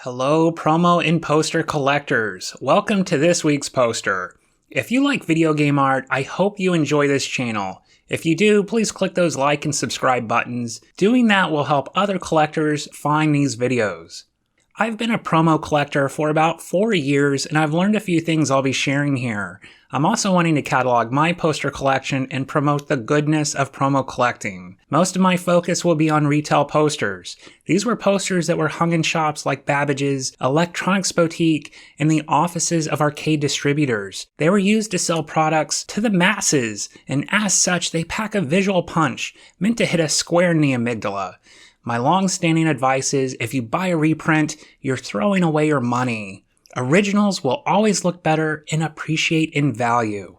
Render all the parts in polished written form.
Hello, promo and poster collectors. Welcome to this week's poster. If you like video game art, I hope you enjoy this channel. If you do, please click those like and subscribe buttons. Doing that will help other collectors find these videos. I've been a promo collector for about 4 years, and I've learned a few things I'll be sharing here. I'm also wanting to catalog my poster collection and promote the goodness of promo collecting. Most of my focus will be on retail posters. These were posters that were hung in shops like Babbage's, Electronics Boutique, and the offices of arcade distributors. They were used to sell products to the masses, and as such, they pack a visual punch, meant to hit a square in the amygdala. My long-standing advice is, if you buy a reprint, you're throwing away your money. Originals will always look better and appreciate in value.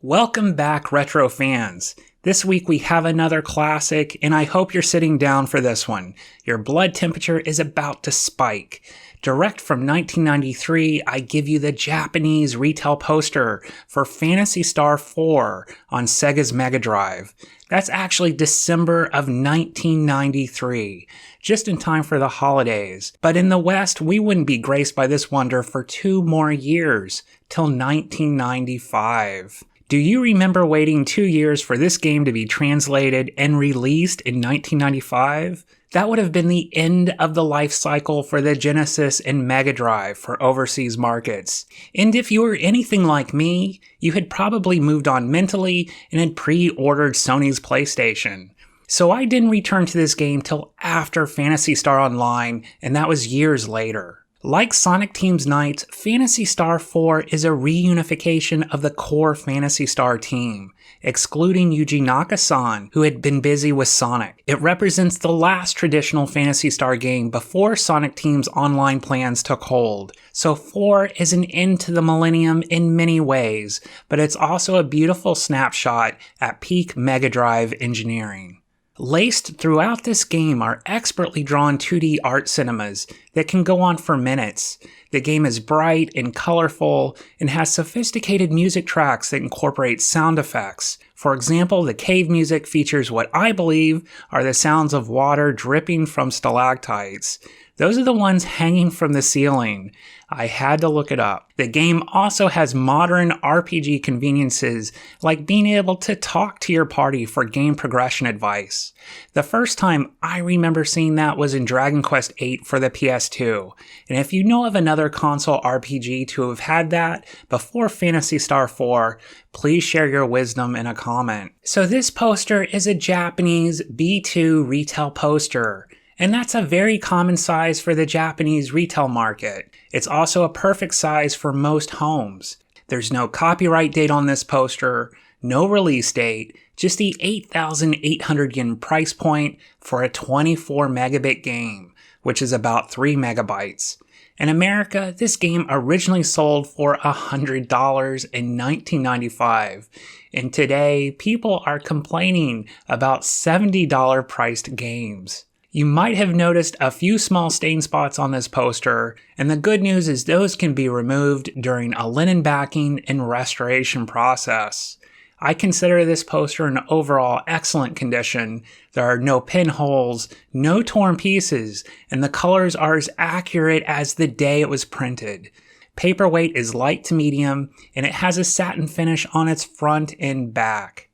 Welcome back, retro fans. This week we have another classic, and I hope you're sitting down for this one. Your blood temperature is about to spike. Direct from 1993, I give you the Japanese retail poster for Phantasy Star IV on Sega's Mega Drive. That's actually December of 1993, just in time for the holidays. But in the West, we wouldn't be graced by this wonder for 2 more years, till 1995. Do you remember waiting 2 years for this game to be translated and released in 1995? That would have been the end of the life cycle for the Genesis and Mega Drive for overseas markets. And if you were anything like me, you had probably moved on mentally and had pre-ordered Sony's PlayStation. So I didn't return to this game till after Phantasy Star Online, and that was years later. Like Sonic Team's Knights, Phantasy Star IV is a reunification of the core Phantasy Star team, excluding Yuji Naka-san, who had been busy with Sonic. It represents the last traditional Phantasy Star game before Sonic Team's online plans took hold. So 4 is an end to the Millennium in many ways, but it's also a beautiful snapshot at peak Mega Drive engineering. Laced throughout this game are expertly drawn 2D art cinemas that can go on for minutes. The game is bright and colorful and has sophisticated music tracks that incorporate sound effects. For example, the cave music features what I believe are the sounds of water dripping from stalactites. Those are the ones hanging from the ceiling. I had to look it up. The game also has modern RPG conveniences, like being able to talk to your party for game progression advice. The first time I remember seeing that was in Dragon Quest VIII for the PS2. And if you know of another console RPG to have had that before Phantasy Star IV, please share your wisdom in a comment. So this poster is a Japanese B2 retail poster. And that's a very common size for the Japanese retail market. It's also a perfect size for most homes. There's no copyright date on this poster, no release date, just the 8,800 yen price point for a 24 megabit game, which is about 3 megabytes. In America, this game originally sold for $100 in 1995. And today, people are complaining about $70 priced games. You might have noticed a few small stain spots on this poster, and the good news is those can be removed during a linen backing and restoration process. I consider this poster in overall excellent condition. There are no pinholes, no torn pieces, and the colors are as accurate as the day it was printed. Paperweight is light to medium, and it has a satin finish on its front and back.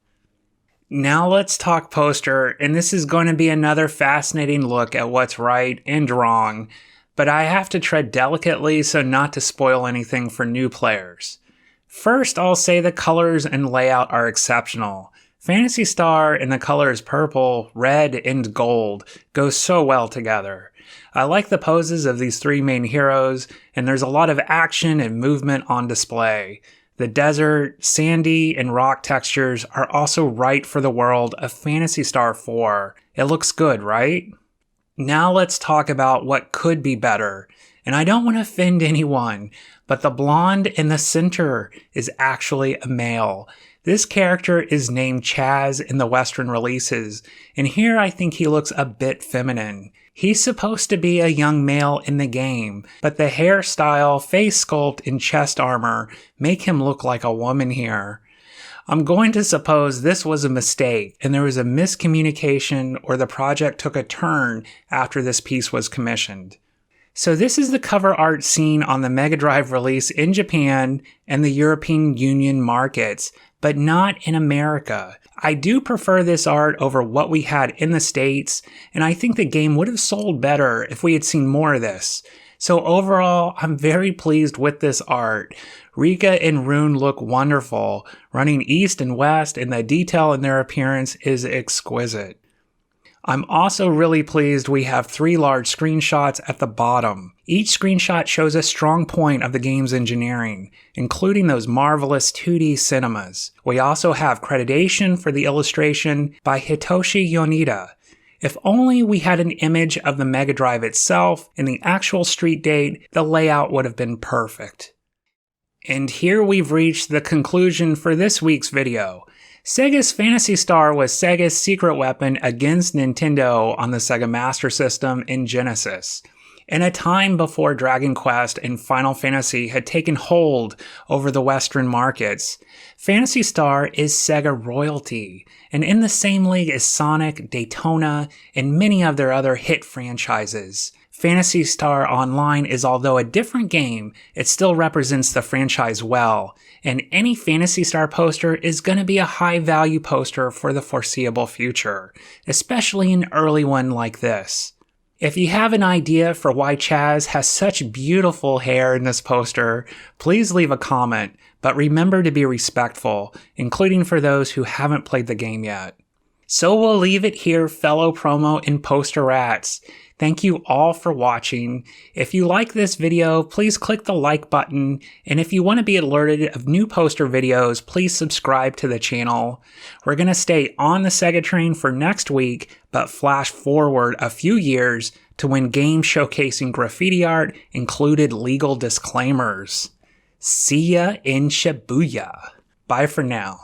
Now let's talk poster, and this is going to be another fascinating look at what's right and wrong, but I have to tread delicately so not to spoil anything for new players. First, I'll say the colors and layout are exceptional. Phantasy Star in the colors purple, red, and gold go so well together. I like the poses of these 3 main heroes, and there's a lot of action and movement on display. The desert, sandy, and rock textures are also right for the world of Phantasy Star IV. It looks good, right? Now let's talk about what could be better. And I don't want to offend anyone, but the blonde in the center is actually a male. This character is named Chaz in the Western releases, and here I think he looks a bit feminine. He's supposed to be a young male in the game, but the hairstyle, face sculpt, and chest armor make him look like a woman here. I'm going to suppose this was a mistake and there was a miscommunication or the project took a turn after this piece was commissioned. So this is the cover art seen on the Mega Drive release in Japan and the European Union markets, but not in America. I do prefer this art over what we had in the States, and I think the game would have sold better if we had seen more of this. So overall, I'm very pleased with this art. Rika and Rune look wonderful, running east and west, and the detail in their appearance is exquisite. I'm also really pleased we have 3 large screenshots at the bottom. Each screenshot shows a strong point of the game's engineering, including those marvelous 2D cinemas. We also have creditation for the illustration by Hitoshi Yoneda. If only we had an image of the Mega Drive itself and the actual street date, the layout would have been perfect. And here we've reached the conclusion for this week's video. Sega's Phantasy Star was Sega's secret weapon against Nintendo on the Sega Master System in Genesis, in a time before Dragon Quest and Final Fantasy had taken hold over the Western markets. Phantasy Star is Sega royalty, and in the same league as Sonic, Daytona, and many of their other hit franchises. Phantasy Star Online is, although a different game, it still represents the franchise well, and any Phantasy Star poster is going to be a high-value poster for the foreseeable future, especially an early one like this. If you have an idea for why Chaz has such beautiful hair in this poster, please leave a comment, but remember to be respectful, including for those who haven't played the game yet. So we'll leave it here, fellow promo and poster rats. Thank you all for watching. If you like this video, please click the like button, and if you want to be alerted of new poster videos, please subscribe to the channel. We're going to stay on the Sega train for next week, but flash forward a few years to when games showcasing graffiti art included legal disclaimers. See ya in Shibuya. Bye for now.